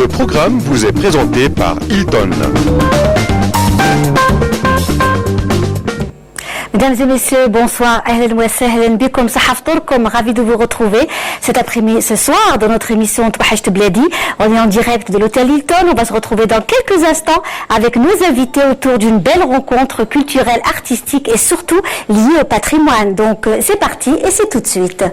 Ce programme vous est présenté par Hilton. Mesdames et messieurs, bonsoir. Ahlan wa sahlan bikum, sahaftourkum, ravi de vous retrouver cet après-midi, ce soir, dans notre émission Touhacht Bladi. On est en direct de l'hôtel Hilton. On va se retrouver dans quelques instants avec nos invités autour d'une belle rencontre culturelle, artistique et surtout liée au patrimoine. Donc, c'est parti et c'est tout de suite.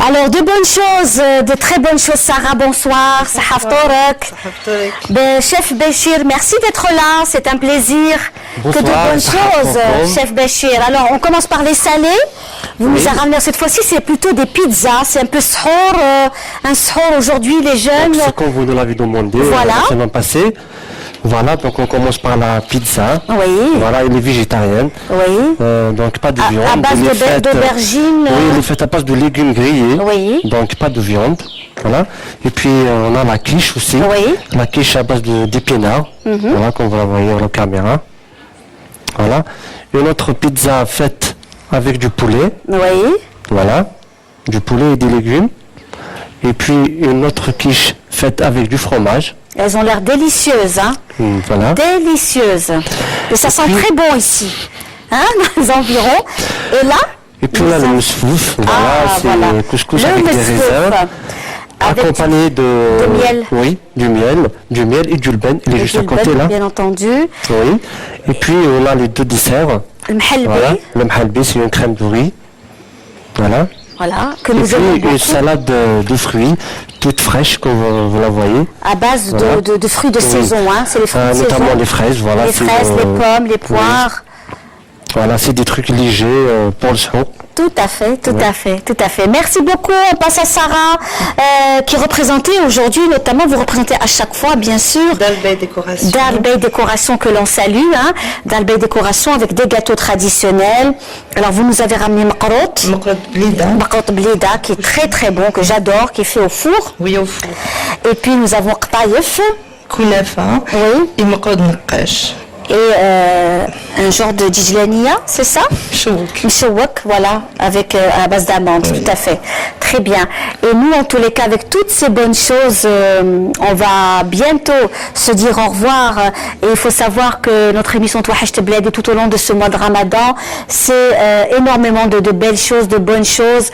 Alors, de bonnes choses, de très bonnes choses. Sarah, bonsoir. Sahaf Torek. Chef Béchir, merci d'être là. C'est un plaisir. Bonsoir, que de bonnes choses, Chef Béchir. Alors, on commence par les salés. Vous nous avez ramené, cette fois-ci, c'est plutôt des pizzas. C'est un peu sahur, un sahur aujourd'hui, les jeunes. C'est comme vous nous l'avez demandé Voilà. la semaine passée. Voilà, donc on commence par la pizza. Oui. Voilà, elle est végétarienne. Oui. Donc pas de viande. À base Elle est faite, d'aubergines. Oui, elle est faite à base de légumes grillés. Oui. Donc pas de viande. Voilà. Et puis on a la quiche aussi. Oui. La quiche à base d'épinards. Voilà, comme vous la voyez à la caméra. Voilà. Une autre pizza faite avec du poulet. Oui. Voilà. Du poulet et des légumes. Et puis une autre quiche faite avec du fromage. Elles ont l'air délicieuses, hein. Voilà. Délicieuses. Et ça sent très bon ici, hein, dans les environs. Et là Et puis là, le mousfouf, voilà, c'est voilà. couscous Le avec des mousfouf, raisins, avec accompagné de miel. Oui, du miel et du lben, il est juste à du côté lben, là. bien entendu. Oui. Et puis on a les deux desserts. Le mhalbi, Voilà. Le mhalbi, c'est une crème de riz. Voilà. voilà, que Et nous aimons puis beaucoup, une salade de fruits, toute fraîche, comme vous la voyez. à base Voilà. de fruits de Oui. saison, hein. C'est les fruits de Notamment saison. les fraises, voilà. Les c'est, fraises, les pommes, les poires. Voilà, c'est des trucs légers pour le souk. Tout à fait, tout à fait, tout à fait. Merci beaucoup. On passe à Sarah, qui représentait aujourd'hui, notamment, vous représentez à chaque fois, bien sûr, Dalbey Décoration. Dalbey Décoration que l'on salue, hein. Dalbey Décoration avec des gâteaux traditionnels. Alors, vous nous avez ramené Makrot. Makrot Blida. Makrot Blida, qui est très très bon, que j'adore, qui est fait au four. Oui, au four. Et puis, nous avons Qtaïf. Kounafa. Oui. Et Makrot Nakash. Et un genre de djidjlania, c'est ça? Chouk. Mshawak, voilà, avec à base d'amandes, tout à fait. Très bien. Et nous, en tous les cas, avec toutes ces bonnes choses, on va bientôt se dire au revoir. Et il faut savoir que notre émission Touahash Bled tout au long de ce mois de Ramadan, c'est énormément de belles choses, de bonnes choses.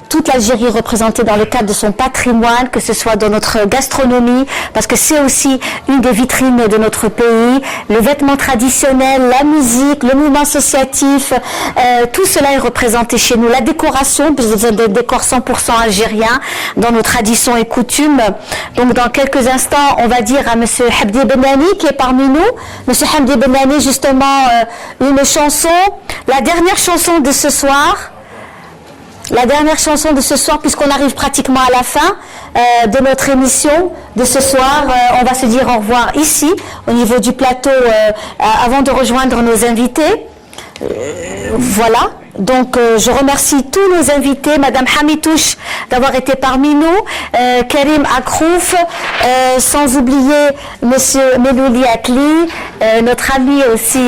Toute l'Algérie représentée dans le cadre de son patrimoine, que ce soit dans notre gastronomie, parce que c'est aussi une des vitrines de notre pays, le vêtement traditionnel, la musique, le mouvement associatif, tout cela est représenté chez nous. La décoration, puisque vous êtes des décors 100% algériens, dans nos traditions et coutumes. Donc dans quelques instants, on va dire à Monsieur Hamdi Benani qui est parmi nous. Monsieur Hamdi Benani, justement, une chanson, la dernière chanson de ce soir. La dernière chanson de ce soir, puisqu'on arrive pratiquement à la fin de notre émission de ce soir, on va se dire au revoir ici, au niveau du plateau, avant de rejoindre nos invités. Voilà. Donc, je remercie tous nos invités, Madame Hamitouche d'avoir été parmi nous, Karim Akrouf, sans oublier Monsieur Melouli Akli, notre ami aussi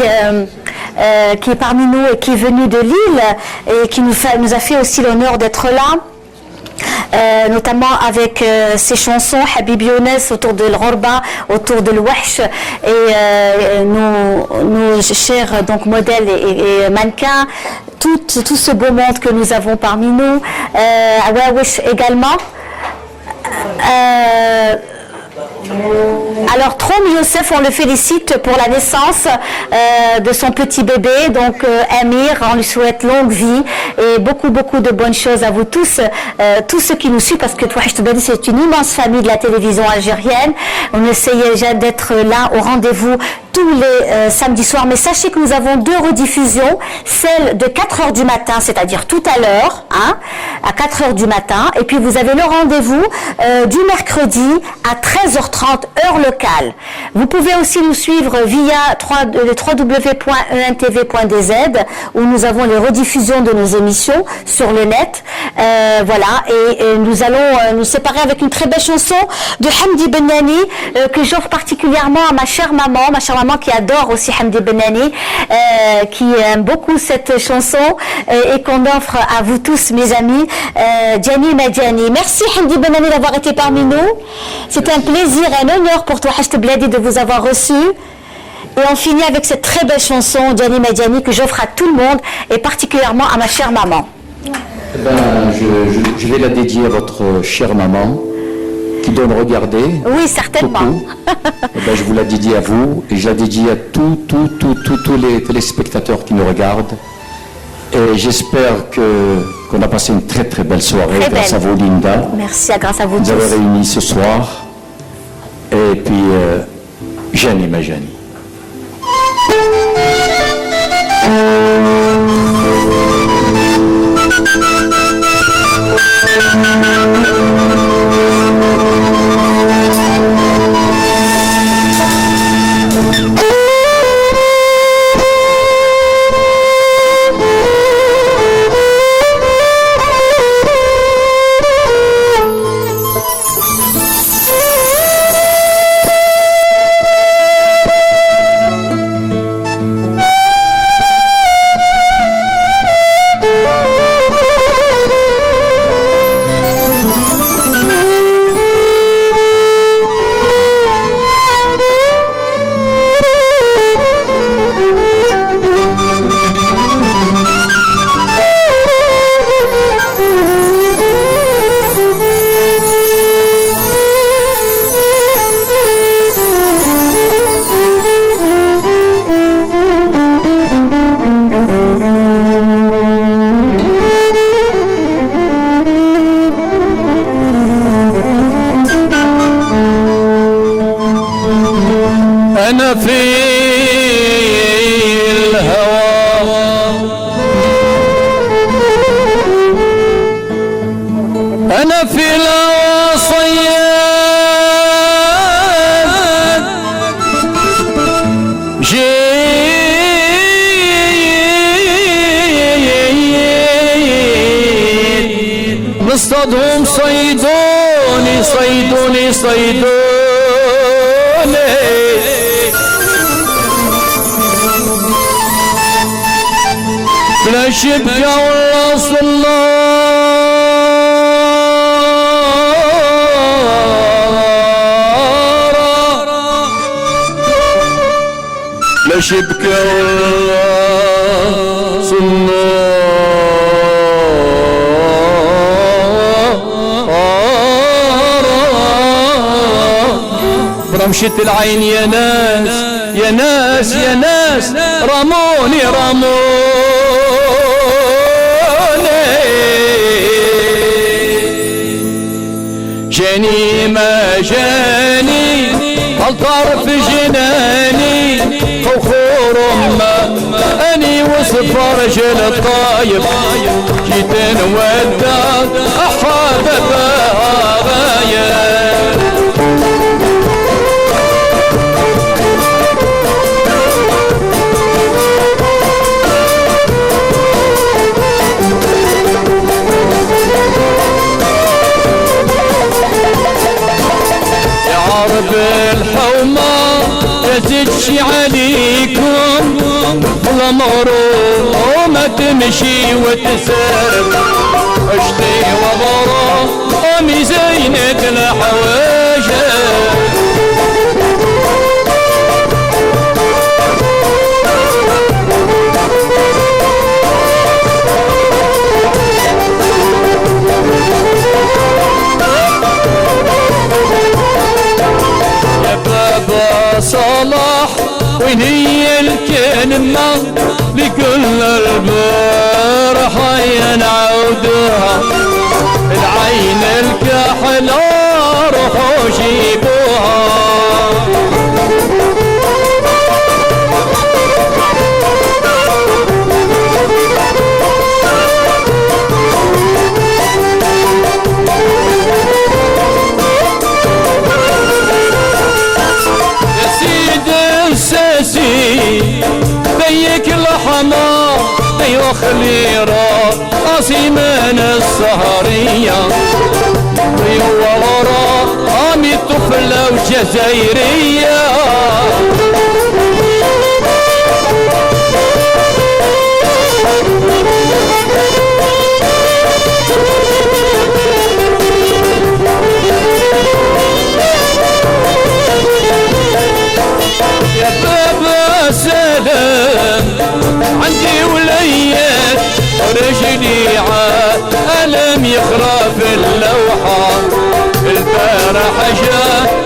qui est parmi nous et qui est venu de Lille et qui nous a fait aussi l'honneur d'être là. Notamment avec ses chansons Habib Younes autour de l'Ghorba, autour de l'Wahsh et nos chers donc modèles et mannequins, tout ce beau monde que nous avons parmi nous, Awawish également. Alors Trom Youssef, on le félicite pour la naissance de son petit bébé, donc Amir, on lui souhaite longue vie et beaucoup de bonnes choses à vous tous, tous ceux qui nous suivent, parce que Touahash Bled, c'est une immense famille de la télévision algérienne. On essayait déjà d'être là au rendez-vous tous les samedis soirs, mais sachez que nous avons deux rediffusions, celle de 4h du matin, c'est-à-dire tout à l'heure, hein, à 4h du matin, et puis vous avez le rendez-vous du mercredi à 13h30 heure locale. Vous pouvez aussi nous suivre via le www.entv.dz où nous avons les rediffusions de nos émissions sur le net. Voilà, et nous allons nous séparer avec une très belle chanson de Hamdi Benani que j'offre particulièrement à ma chère maman qui adore aussi Hamdi Benani, qui aime beaucoup cette chanson et qu'on offre à vous tous, mes amis. Djani Madjani. Merci Hamdi Benani d'avoir été parmi nous. C'était un plaisir et un honneur pour toi, Touahash Bled, de vous avoir reçu. Et on finit avec cette très belle chanson, Djani Madjani, que j'offre à tout le monde et particulièrement à ma chère maman. Eh ben, je vais la dédier à votre chère maman qui doit me regarder. Oui, certainement. Eh ben, je vous la dédie à vous et je la dédie à tous les téléspectateurs qui nous regardent. Et j'espère que qu'on a passé une très très belle soirée Très grâce belle. à vous, Linda. Merci grâce à vous Vous avez tous. réunis ce soir. Et puis, Jeannie, ma Jeannie. أنا في الهوى أنا في الهوى صياد جيد نصطادهم صيدوني صيدوني صيدوني بلا شبكة ولا صلارة لا شبكة ولا صلارة برمشة العين يا ناس يا ناس يا ناس رموني رموني جاني ما جاني الطرف جناني وخور ما اني وصف رجل الطايب جيت نودع احباب غايب بالحومة تزدش عليكم الامور وما تمشي وتسرب اشتي وغرا امي زينة الحواجة صلاح وين هي الكلمة لكل البارحة ينعودها العين الكحلة روحوا جيبوها بيك الحمار ايوه خليرة عصيمان السهرية ايوه ورا عمي طفلة وجزائرية يا بابا سلام عندي وليات رجلي عاد ألم يخرى في اللوحة البارح جاء